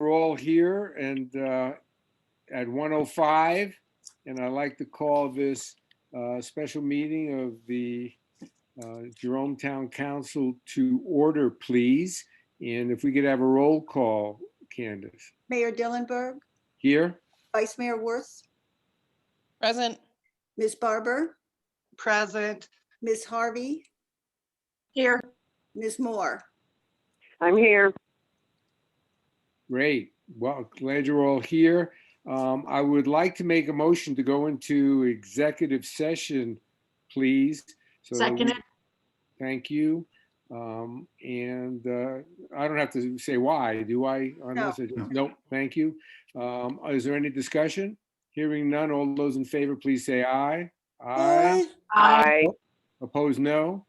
We're all here and at 1:05, and I'd like to call this special meeting of the Jerome Town Council to order, please. And if we could have a roll call, Candace. Mayor Dillenberg, Here? Vice Mayor Worth, Present. Ms. Barber, Present. Ms. Harvey, Here. Ms. Moore. I'm here. Great. Well, glad you're all here. I would like to make a motion to go into executive session, please. So that we- Seconded. Thank you. And I don't have to say why, do I? Unless I just- Nope, thank you. Is there any discussion? Hearing none, all those in favor, please say aye. Aye. Aye. Opposed, no.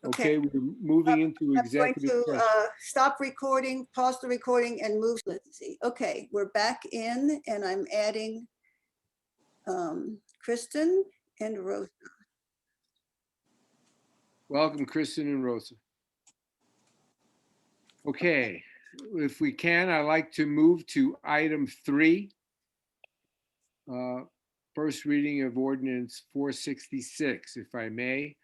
Okay, we're moving into I'm going executive to session. stop recording, pause the recording and move. Let's see. Okay, we're back in and I'm adding Kristen and Rosa. Welcome, Kristen and Rosa. Okay, if we can, I'd like to move to item 3. First reading of ordinance 466, if I may.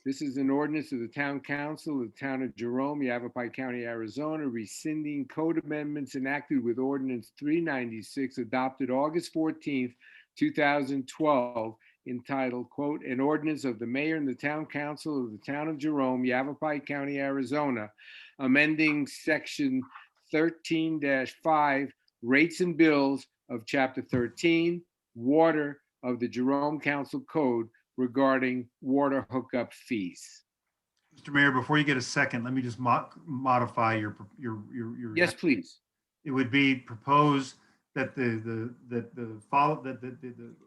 This is an ordinance of the Town Council of the Town of Jerome, Yavapai County, Arizona, rescinding code amendments enacted with ordinance 396 adopted August 14th, 2012, entitled, quote, an ordinance of the mayor and the Town Council of the Town of Jerome, Yavapai County, Arizona, amending section 13-5 rates and bills of chapter 13, water of the Jerome Council Code regarding water hookup fees. Mr. Mayor, before you get a second, let me just modify your. Yes, please. It would be proposed that the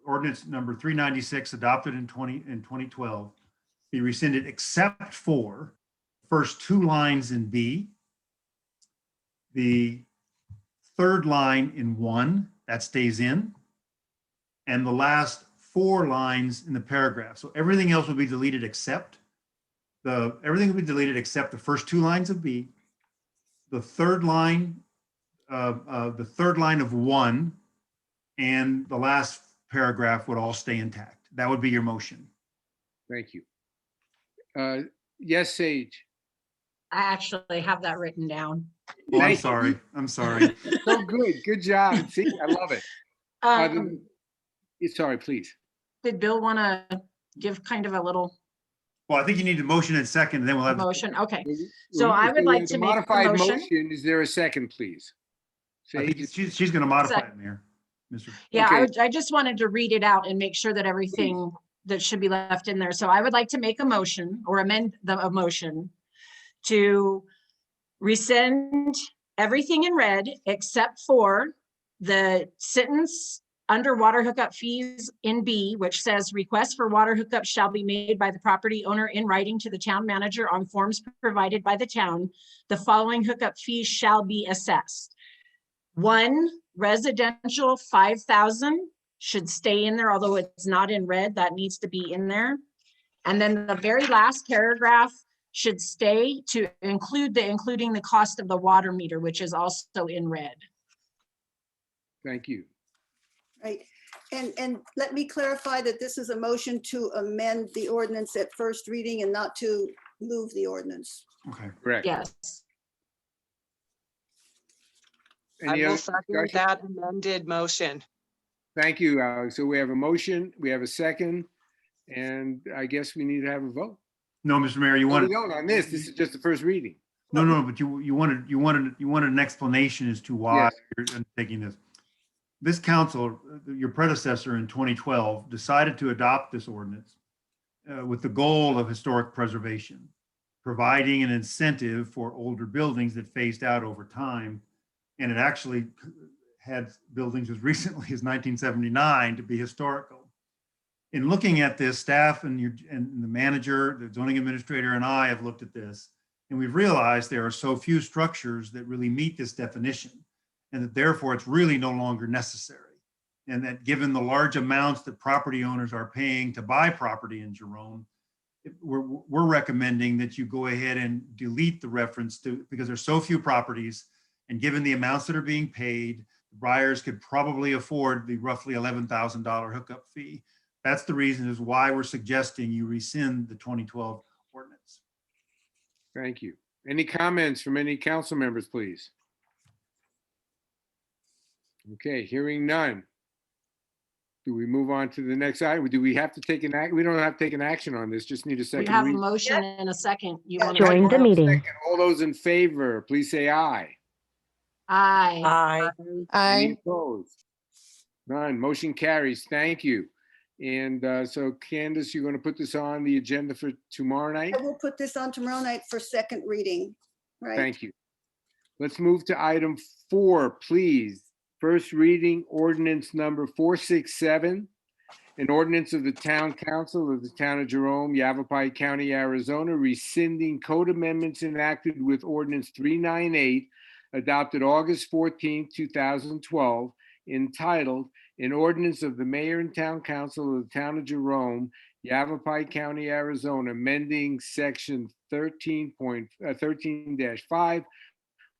ordinance number 396 adopted in 2012 be rescinded except for first 2 lines in B, the 3rd line in 1, that stays in, and the last 4 lines in the paragraph. So everything else would be deleted except everything would be deleted except the first 2 lines of B, the 3rd line of 1, and the last paragraph would all stay intact. That would be your motion. Thank you. Yes, Sage. I actually have that written down. Oh, I'm Thank you. sorry. I'm sorry. So good. Good job. See, I love it. Sorry, please. Did Bill want to give kind of a little Well, I think you need a motion and second, and then we'll have. motion? Okay. So I would like to make a Modified motion. motion. Is there a second, please? I think Sage? she's going to modify it, Mayor. Mr. Yeah, Okay. I just wanted to read it out and make sure that everything that should be left in there. So I would like to make a motion or amend a motion to rescind everything in red except for the sentence under water hookup fees in B, which says requests for water hookup shall be made by the property owner in writing to the town manager on forms provided by the town. The following hookup fees shall be assessed. 1, residential 5,000 should stay in there, although it's not in red, that needs to be in there. And then the very last paragraph should stay to include including the cost of the water meter, which is also in red. Thank you. Right. And let me clarify that this is a motion to amend the ordinance at first reading and not to move the ordinance. Okay. Correct. Yes. Any I will other second discussion? that amended motion. Thank you, Alex. So we have a motion, we have a second, and I guess we need to have a vote. No, Mr. Mayor, you No, we wanted, don't on this. This is just the first reading. no, but you wanted an explanation as to why Yes. you're taking this. This council, your predecessor in 2012, decided to adopt this ordinance with the goal of historic preservation, providing an incentive for older buildings that phased out over time. And it actually had buildings as recently as 1979 to be historical. In looking at this, staff and the manager, the zoning administrator, and I have looked at this, and we've realized there are so few structures that really meet this definition, and that therefore it's really no longer necessary. And that given the large amounts that property owners are paying to buy property in Jerome, we're recommending that you go ahead and delete the reference to, because there's so few properties And given the amounts that are being paid, the Briars could probably afford the roughly $11,000 hookup fee. That's the reason is why we're suggesting you rescind the 2012 ordinance. Thank you. Any comments from any council members, please? Okay, hearing none. Do we move on to the next item? Do we have to take an act? We don't have to take an action on this, just need a We second have a read. motion and a second. You Yeah. want Join the meeting. All those in favor, please say aye. Aye. Aye. Any opposed? None. Motion carries. Thank you. And so Candace, you're going to put this on the agenda for tomorrow night? I will put this on tomorrow night for second reading, right? Thank you. Let's move to item 4, please. First reading ordinance number 467, an ordinance of the Town Council of the Town of Jerome, Yavapai County, Arizona, rescinding code amendments enacted with ordinance 398, adopted August 14, 2012, entitled, "An Ordinance of the Mayor and Town Council of the Town of Jerome, Yavapai County, Arizona, amending section 13.13-5,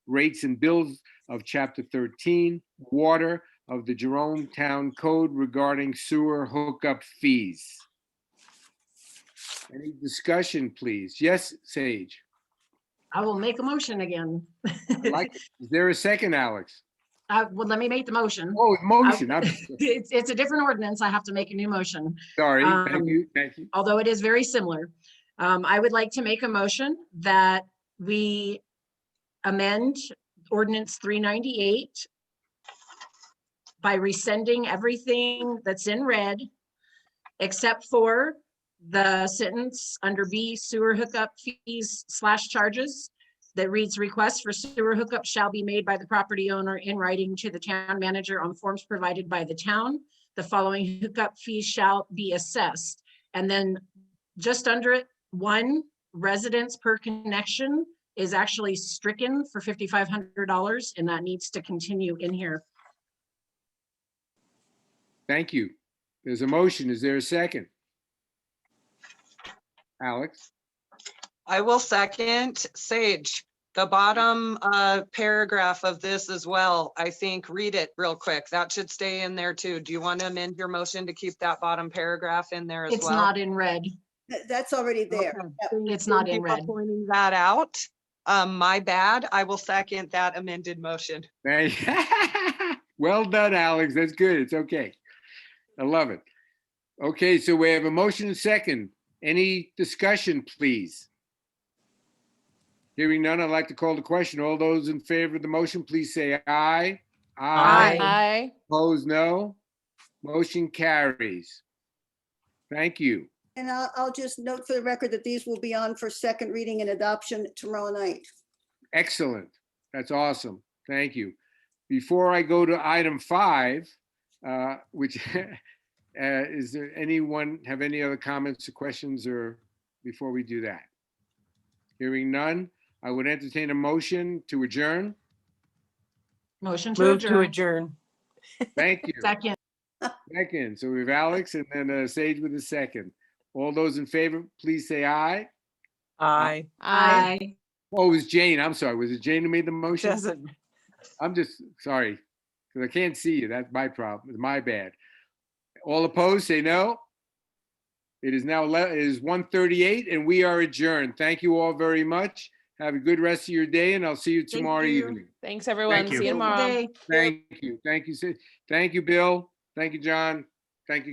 rates and bills of chapter 13, water of the Jerome Town Code regarding sewer hookup fees." Any discussion, please? Yes, Sage. I will make a motion again. I like it. Is there a second, Alex? Well, let me make the motion. Oh, motion. I'm It's a different ordinance. I have to make a new motion, sorry. Thank you. Thank you. although it is very similar. I would like to make a motion that we amend ordinance 398 by rescinding everything that's in red, except for the sentence under B, sewer hookup fees / charges, that reads, "Requests for sewer hookup shall be made by the property owner in writing to the town manager on forms provided by the town. The following hookup fees shall be assessed." And then just under it, 1 residence per connection is actually stricken for $5,500, and that needs to continue in here. Thank you. There's a motion. Is there a second? Alex? I will second. Sage, the bottom paragraph of this as well, I think, read it real quick. That should stay in there too. Do you want to amend your motion to keep that bottom paragraph in there as well? It's not in red. That's already there. Okay. Yep. It's not Thank in you for red. Pointing that out. My bad. I will second that amended motion. Well done, Alex. That's good. It's okay. I love it. Okay, so we have a motion and second. Any discussion, please? Hearing none, I'd like to call the question. All those in favor of the motion, please say aye. Aye. Opposed, no. Motion carries. Thank you. And I'll just note for the record that these will be on for second reading and adoption tomorrow night. Excellent. That's awesome. Thank you. Before I go to item 5, which is there anyone have any other comments or questions or before we do that? Hearing none, I would entertain a motion to adjourn. Motion to Move to adjourn. adjourn. Thank you. Second. Second. So we have Alex and then Sage with a second. All those in favor, please say aye. Aye. Aye. Oh, it was Jane. I'm sorry. Was it Jane who made the motion? Doesn't, I'm just sorry because I can't see you. That's my problem. It's my bad. All opposed, say no. It is now it is 1:38 and we are adjourned. Thank you all very much. Have a good rest of your day and I'll see you Thank tomorrow you. evening. thanks, everyone. you. See you tomorrow. Day. Thank you. Thank you. Thank you, Bill. Thank you, John. Thank you.